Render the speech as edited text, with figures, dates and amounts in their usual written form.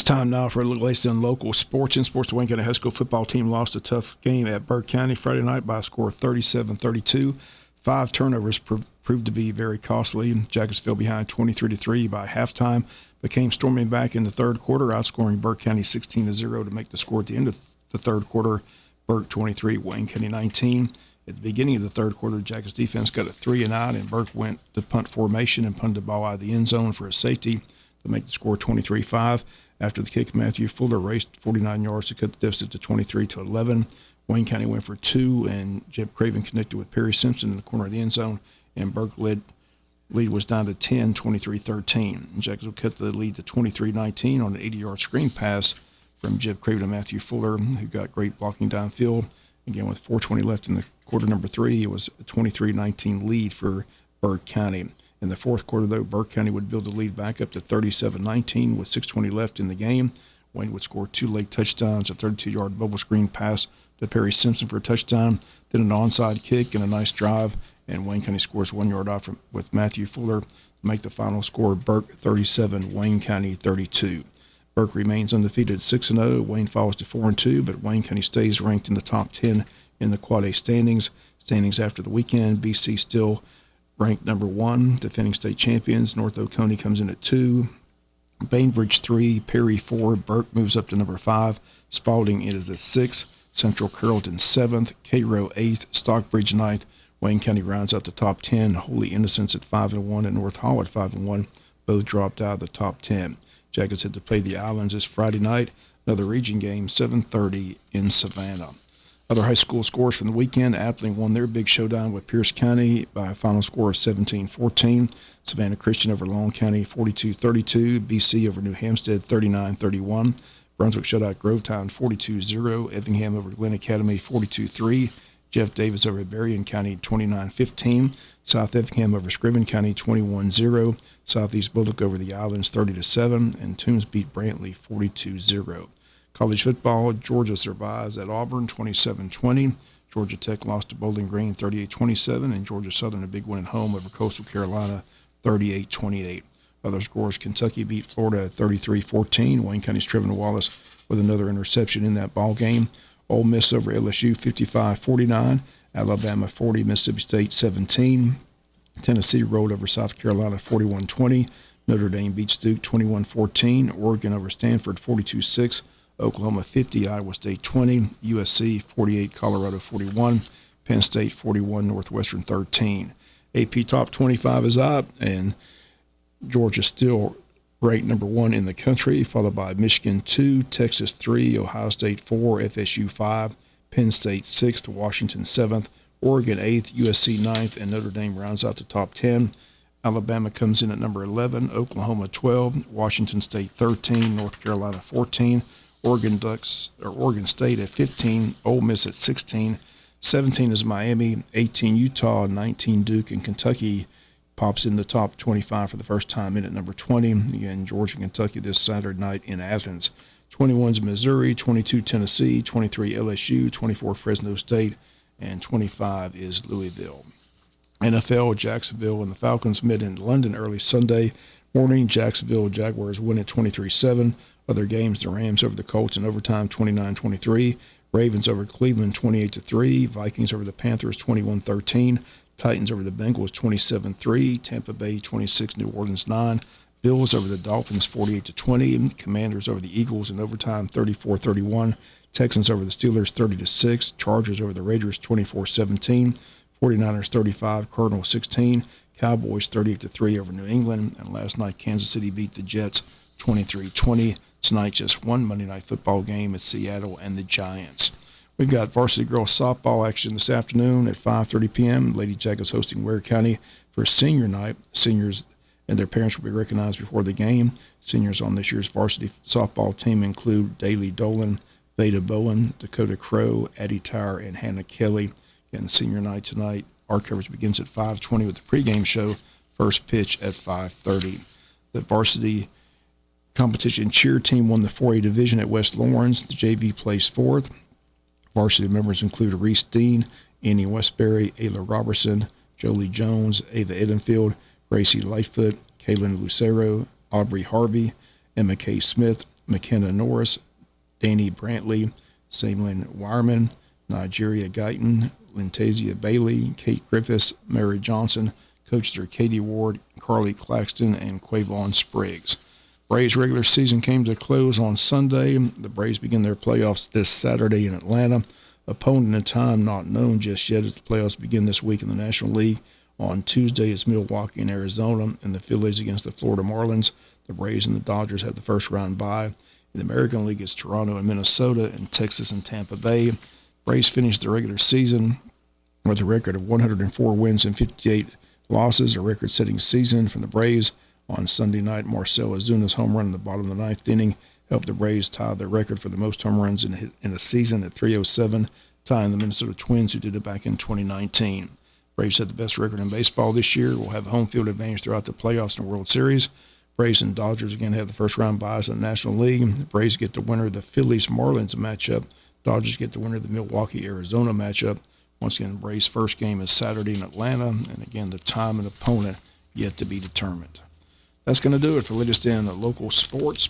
Time now for a little latest on local sports. In sports, the Wayne County High School football team lost a tough game at Burke County Friday night by a score of 37-32. 5 turnovers proved to be very costly. Jackets fell behind 23-3 by halftime, but came storming back in the third quarter, outscoring Burke County 16-0 to make the score at the end of the third quarter. Burke 23, Wayne County 19. At the beginning of the third quarter, Jackets defense got a 3-and-out, and Burke went to punt formation and punted the ball out of the end zone for a safety to make the score 23-5. After the kick, Matthew Fuller raced 49 yards to cut the deficit to 23-11. Wayne County went for 2, and Jeb Craven connected with Perry Simpson in the corner of the end zone, and Burke lead was down to 10, 23-13. Jackets will cut the lead to 23-19 on an 80-yard screen pass from Jeb Craven to Matthew Fuller, who got great blocking downfield. Again, with 4:20 left in the quarter number 3, it was a 23-19 lead for Burke County. In the fourth quarter, though, Burke County would build the lead back up to 37-19 with 6:20 left in the game. Wayne would score 2 late touchdowns, a 32-yard bubble screen pass to Perry Simpson for a touchdown, then an onside kick and a nice drive, and Wayne County scores 1 yard off with Matthew Fuller to make the final score Burke 37, Wayne County 32. Burke remains undefeated at 6-0. Wayne falls to 4-2, but Wayne County stays ranked in the top 10 in the Quad A standings. Standings after the weekend, BC still ranked number 1, defending state champions. North Oconee comes in at 2, Bainbridge 3, Perry 4, Burke moves up to number 5, Spalding is at 6, Central Carrollton 7th, Cairo 8th, Stockbridge 9th. Wayne County rounds out the top 10. Holy Innocents at 5-1 and North Hall at 5-1. Both dropped out of the top 10. Jackets had to play the Islands this Friday night. Another region game, 7:30 in Savannah. Other high school scores from the weekend: Appling won their big showdown with Pierce County by a final score of 17-14. Savannah Christian over Long County 42-32. BC over New Hampstead 39-31. Brunswick shut out Grovetown 42-0. Effingham over Glen Academy 42-3. Jeff Davis over Berrien County 29-15. South Effingham over Scriven County 21-0. Southeast Bullock over the Islands 30-7. And Toombs beat Brantley 42-0. College football, Georgia survives at Auburn 27-20. Georgia Tech lost to Bowling Green 38-27, and Georgia Southern a big win at home over Coastal Carolina 38-28. Other scores: Kentucky beat Florida 33-14. Wayne County's Trevin Wallace with another interception in that ball game. Ole Miss over LSU 55-49. Alabama 40, Mississippi State 17. Tennessee rolled over South Carolina 41-20. Notre Dame beats Duke 21-14. Oregon over Stanford 42-6. Oklahoma 50, Iowa State 20, USC 48, Colorado 41, Penn State 41, Northwestern 13. AP Top 25 is up, and Georgia still ranked number 1 in the country, followed by Michigan 2, Texas 3, Ohio State 4, FSU 5, Penn State 6th, Washington 7th, Oregon 8th, USC 9th, and Notre Dame rounds out the top 10. Alabama comes in at number 11, Oklahoma 12, Washington State 13, North Carolina 14, Oregon State at 15, Ole Miss at 16, 17 is Miami, 18 Utah, 19 Duke, and Kentucky pops in the top 25 for the first time in at number 20. Again, Georgia and Kentucky this Saturday night in Athens. 21 is Missouri, 22 Tennessee, 23 LSU, 24 Fresno State, and 25 is Louisville. NFL, Jacksonville and the Falcons met in London early Sunday morning. Jacksonville Jaguars win at 23-7. Other games, the Rams over the Colts in overtime 29-23. Ravens over Cleveland 28-3. Vikings over the Panthers 21-13. Titans over the Bengals 27-3. Tampa Bay 26, New Orleans 9. Bills over the Dolphins 48-20. Commanders over the Eagles in overtime 34-31. Texans over the Steelers 30-6. Chargers over the Raiders 24-17. 49ers 35, Cardinals 16. Cowboys 38-3 over New England. And last night, Kansas City beat the Jets 23-20. Tonight, just one Monday Night Football game at Seattle and the Giants. We've got varsity girls softball action this afternoon at 5:30 p.m. Lady Jackets hosting Ware County for senior night. Seniors and their parents will be recognized before the game. Seniors on this year's varsity softball team include Daly Dolan, Veda Bowen, Dakota Crow, Addie Tyre, and Hannah Kelly. Again, senior night tonight. Our coverage begins at 5:20 with the pregame show. First pitch at 5:30. The varsity competition cheer team won the 4A division at West Lawrence. The JV placed 4th. Varsity members include Reese Dean, Annie Westbury, Ayla Robertson, Jolie Jones, Ava Edenfield, Gracie Lightfoot, Kaylin Lucero, Aubrey Harvey, Emma K. Smith, McKenna Norris, Danny Brantley, Samelin Wireman, Nigeria Guyton, Lintasia Bailey, Kate Griffiths, Mary Johnson. Coaches are Katie Ward, Carly Claxton, and Quavon Spriggs. Braves regular season came to a close on Sunday. The Braves begin their playoffs this Saturday in Atlanta. Opponent and time not known just yet as the playoffs begin this week in the National League. On Tuesday, it's Milwaukee and Arizona, and the Phillies against the Florida Marlins. The Braves and the Dodgers have the first round bye. In the American League, it's Toronto and Minnesota, and Texas and Tampa Bay. Braves finished the regular season with a record of 104 wins and 58 losses, a record-setting season from the Braves. On Sunday night, Marcell Ozuna's home run in the bottom of the ninth inning helped the Braves tie their record for the most home runs in a season at 307, tying the Minnesota Twins, who did it back in 2019. Braves had the best record in baseball this year. Will have home field advantage throughout the playoffs and World Series. Braves and Dodgers again have the first round byes in the National League. The Braves get the winner of the Phillies-Marlins matchup. Dodgers get the winner of the Milwaukee-Arizona matchup. Once again, the Braves' first game is Saturday in Atlanta, and again, the time and opponent yet to be determined. That's going to do it for latest in local sports.